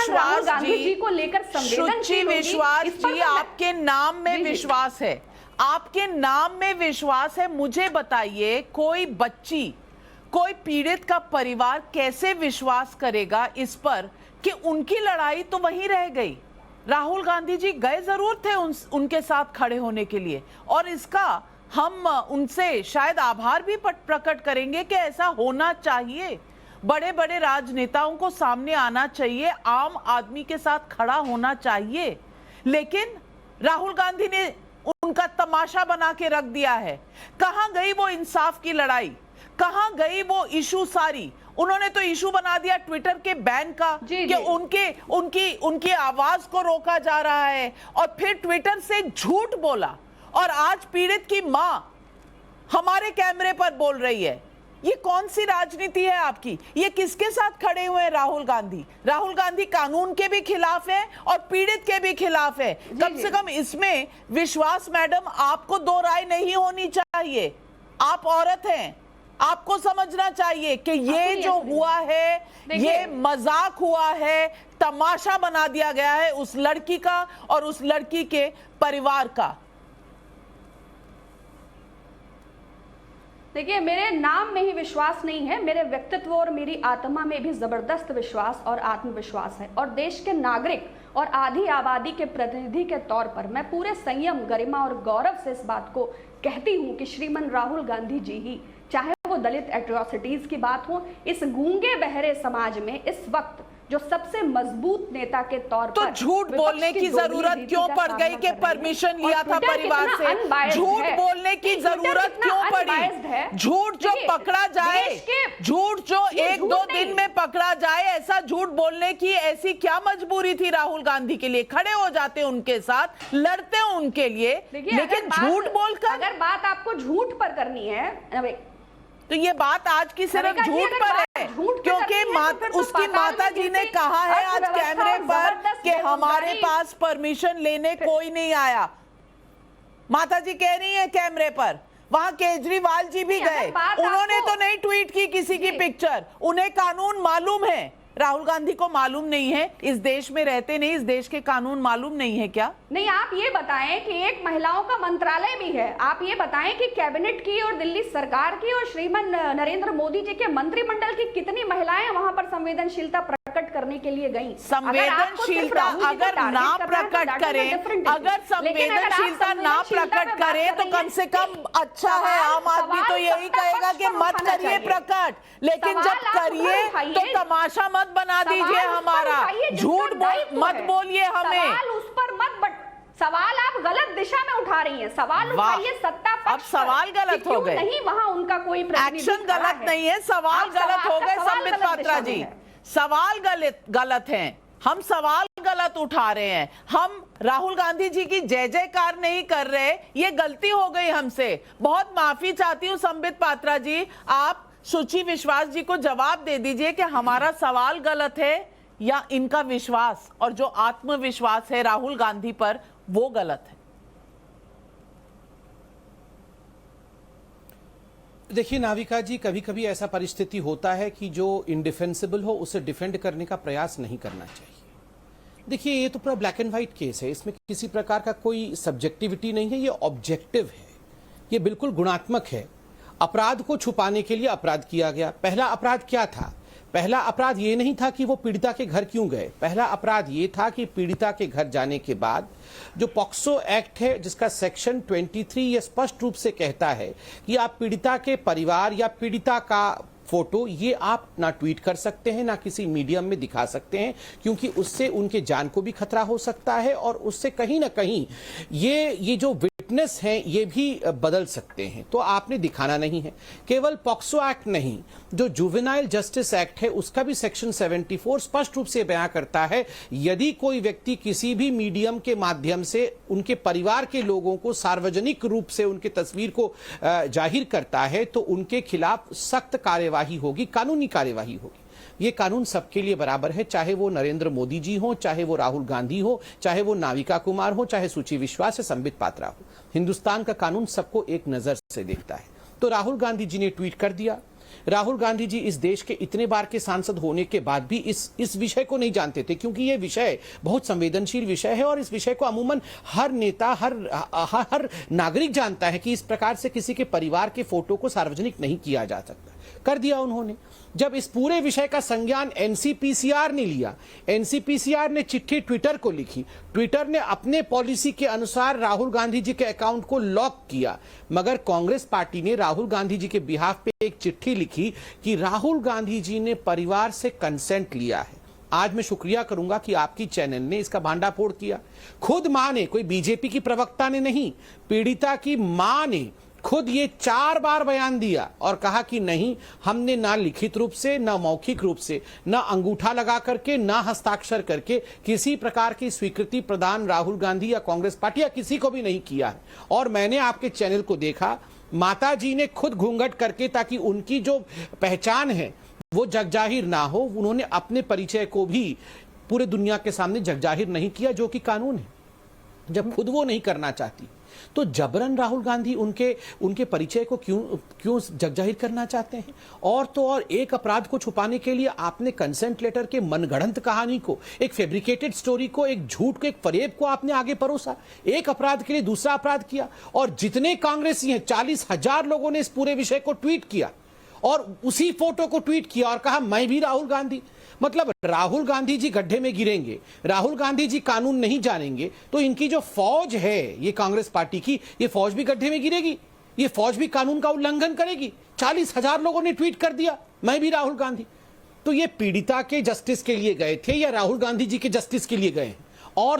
राहुल गांधी जी को लेकर संवेदनशील होगी। विश्वास जी, आपके नाम में विश्वास है, आपके नाम में विश्वास है। मुझे बताइए, कोई बच्ची, कोई पीड़ित का परिवार कैसे विश्वास करेगा इस पर कि उनकी लड़ाई तो वहीं रह गई। राहुल गांधी जी गए जरूर थे उनके साथ खड़े होने के लिए, और इसका हम उनसे शायद आभार भी प्रकट करेंगे कि ऐसा होना चाहिए। बड़े बड़े राजनेताओं को सामने आना चाहिए, आम आदमी के साथ खड़ा होना चाहिए, लेकिन राहुल गांधी ने उनका तमाशा बना के रख दिया है। कहां गई वो इंसाफ की लड़ाई, कहां गई वो इशू सारी? उन्होंने तो इशू बना दिया ट्विटर के बैन का कि उनकी आवाज को रोका जा रहा है, और फिर ट्विटर से झूठ बोला, और आज पीड़ित की मां हमारे कैमरे पर बोल रही है। ये कौन सी राजनीति है आपकी? ये किसके साथ खड़े हुए हैं राहुल गांधी? राहुल गांधी कानून के भी खिलाफ है और पीड़ित के भी खिलाफ है। कम से कम इसमें विश्वास मैडम, आपको दो राय नहीं होनी चाहिए। आप औरत हैं, आपको समझना चाहिए कि ये जो हुआ है ये मजाक हुआ है, तमाशा बना दिया गया है उस लड़की का और उस लड़की के परिवार का। देखिए, मेरे नाम में ही विश्वास नहीं है, मेरे व्यक्तित्व और मेरी आत्मा में भी जबरदस्त विश्वास और आत्मविश्वास है। और देश के नागरिक और आधी आबादी के प्रतिनिधि के तौर पर मैं पूरे संयम, गरिमा और गौरव से इस बात को कहती हूं कि श्रीमान राहुल गांधी जी ही, चाहे वो दलित एट्रोसिटीज की बात हो, इस गूंगे बहरे समाज में इस वक्त जो सबसे मजबूत नेता के तौर पर, तो झूठ बोलने की जरूरत क्यों पड़ गई कि परमिशन लिया था परिवार से? झूठ बोलने की जरूरत क्यों पड़ी? झूठ जो पकड़ा जाए, झूठ जो एक दो दिन में पकड़ा जाए, ऐसा झूठ बोलने की ऐसी क्या मजबूरी थी राहुल गांधी के लिए? खड़े हो जाते उनके साथ, लड़ते उनके लिए, लेकिन झूठ बोलकर। अगर बात आपको झूठ पर करनी है तो ये बात आज की सिर्फ झूठ पर है, क्योंकि उसकी माता जी ने कहा है आज कैमरे पर कि हमारे पास परमिशन लेने कोई नहीं आया। माता जी कह रही है कैमरे पर। वहां केजरीवाल जी भी गए, उन्होंने तो नहीं ट्वीट की किसी की पिक्चर। उन्हें कानून मालूम है, राहुल गांधी को मालूम नहीं है? इस देश में रहते नहीं, इस देश के कानून मालूम नहीं है क्या? नहीं, आप ये बताएं कि एक महिलाओं का मंत्रालय भी है, आप ये बताएं कि कैबिनेट की और दिल्ली सरकार की और श्रीमान नरेंद्र मोदी जी के मंत्रिमंडल की कितनी महिलाएं वहां पर संवेदनशीलता प्रकट करने के लिए गई? संवेदनशीलता अगर ना प्रकट करें, अगर संवेदनशीलता ना प्रकट करें तो कम से कम अच्छा है। आम आदमी तो यही कहेगा कि मत करिए प्रकट, लेकिन जब करिए तो तमाशा मत बना दीजिए हमारा। झूठ मत बोलिए हमें। सवाल उस पर मत, सवाल आप गलत दिशा में उठा रही हैं। सवाल उठाइए सत्ता पक्ष। अब सवाल गलत हो गए, नहीं वहां उनका कोई एक्शन गलत नहीं है, सवाल गलत हो गए। संबित पात्रा जी, सवाल गलत हैं, हम सवाल गलत उठा रहे हैं। हम राहुल गांधी जी की जय जयकार नहीं कर रहे, ये गलती हो गई हमसे। बहुत माफी चाहती हूँ संबित पात्रा जी। आप सुचि विश्वास जी को जवाब दे दीजिए कि हमारा सवाल गलत है या इनका विश्वास और जो आत्मविश्वास है राहुल गांधी पर वो गलत है। देखिए नाविका जी, कभी कभी ऐसा परिस्थिति होता है कि जो इंडिफेंसिबल हो उसे डिफेंड करने का प्रयास नहीं करना चाहिए। देखिए, ये तो पूरा ब्लैक एंड व्हाइट केस है, इसमें किसी प्रकार का कोई सब्जेक्टिविटी नहीं है, ये ऑब्जेक्टिव है, ये बिल्कुल गुणात्मक है। अपराध को छुपाने के लिए अपराध किया गया। पहला अपराध क्या था? पहला अपराध ये नहीं था कि वो पीड़िता के घर क्यों गए, पहला अपराध ये था कि पीड़िता के घर जाने के बाद जो पॉक्सो एक्ट है जिसका सेक्शन 23 ये स्पष्ट रूप से कहता है कि आप पीड़िता के परिवार या पीड़िता का फोटो ये आप ना ट्वीट कर सकते हैं, ना किसी मीडियम में दिखा सकते हैं, क्योंकि उससे उनके जान को भी खतरा हो सकता है और उससे कहीं ना कहीं ये जो विटनेस हैं ये भी बदल सकते हैं। तो आपने दिखाना नहीं है। केवल पॉक्सो एक्ट नहीं, जो जुवेनाइल जस्टिस एक्ट है उसका भी सेक्शन 74 स्पष्ट रूप से बयां करता है, यदि कोई व्यक्ति किसी भी मीडियम के माध्यम से उनके परिवार के लोगों को सार्वजनिक रूप से उनकी तस्वीर को जाहिर करता है तो उनके खिलाफ सख्त कार्यवाही होगी, कानूनी कार्यवाही होगी। ये कानून सबके लिए बराबर है, चाहे वो नरेंद्र मोदी जी हो, चाहे वो राहुल गांधी हो, चाहे वो नाविका कुमार हो, चाहे सुचि विश्वास या संबित पात्रा हो। हिंदुस्तान का कानून सबको एक नजर से देखता है। तो राहुल गांधी जी ने ट्वीट कर दिया। राहुल गांधी जी इस देश के इतने बार के सांसद होने के बाद भी इस विषय को नहीं जानते थे, क्योंकि ये विषय बहुत संवेदनशील विषय है और इस विषय को अमूमन हर नेता, हर नागरिक जानता है कि इस प्रकार से किसी के परिवार के फोटो को सार्वजनिक नहीं किया जा सकता। कर दिया उन्होंने। जब इस पूरे विषय का संज्ञान एनसीपीसीआर ने लिया, एनसीपीसीआर ने चिट्ठी ट्विटर को लिखी, ट्विटर ने अपने पॉलिसी के अनुसार राहुल गांधी जी के अकाउंट को लॉक किया, मगर कांग्रेस पार्टी ने राहुल गांधी जी के बिहाफ पे एक चिट्ठी लिखी कि राहुल गांधी जी ने परिवार से कंसेंट लिया है। आज मैं शुक्रिया करूंगा कि आपकी चैनल ने इसका भांडाफोड़ किया। खुद मां ने, कोई बीजेपी की प्रवक्ता ने नहीं, पीड़िता की मां ने खुद ये 4 बार बयान दिया और कहा कि नहीं, हमने ना लिखित रूप से, ना मौखिक रूप से, ना अंगूठा लगा करके, ना हस्ताक्षर करके किसी प्रकार की स्वीकृति प्रदान राहुल गांधी या कांग्रेस पार्टी या किसी को भी नहीं किया है। और मैंने आपके चैनल को देखा, माता जी ने खुद घूंघट करके, ताकि उनकी जो पहचान है वो जगजाहिर ना हो, उन्होंने अपने परिचय को भी पूरे दुनिया के सामने जगजाहिर नहीं किया, जो कि कानून है। जब खुद वो नहीं करना चाहती तो जबरन राहुल गांधी उनके परिचय को क्यों जगजाहिर करना चाहते हैं? और तो और एक अपराध को छुपाने के लिए आपने कंसेंट लेटर के मनगढ़ंत कहानी को, एक फैब्रिकेटेड स्टोरी को, एक झूठ को, एक फरेब को आपने आगे परोसा। एक अपराध के लिए दूसरा अपराध किया। और जितने कांग्रेसी हैं, 40,000 लोगों ने इस पूरे विषय को ट्वीट किया और उसी फोटो को ट्वीट किया और कहा मैं भी राहुल गांधी। मतलब राहुल गांधी जी गड्ढे में गिरेंगे, राहुल गांधी जी कानून नहीं जानेंगे, तो इनकी जो फौज है ये कांग्रेस पार्टी की, ये फौज भी गड्ढे में गिरेगी, ये फौज भी कानून का उल्लंघन करेगी। 40,000 लोगों ने ट्वीट कर दिया मैं भी राहुल गांधी। तो ये पीड़िता के जस्टिस के लिए गए थे या राहुल गांधी जी के जस्टिस के लिए गए हैं? और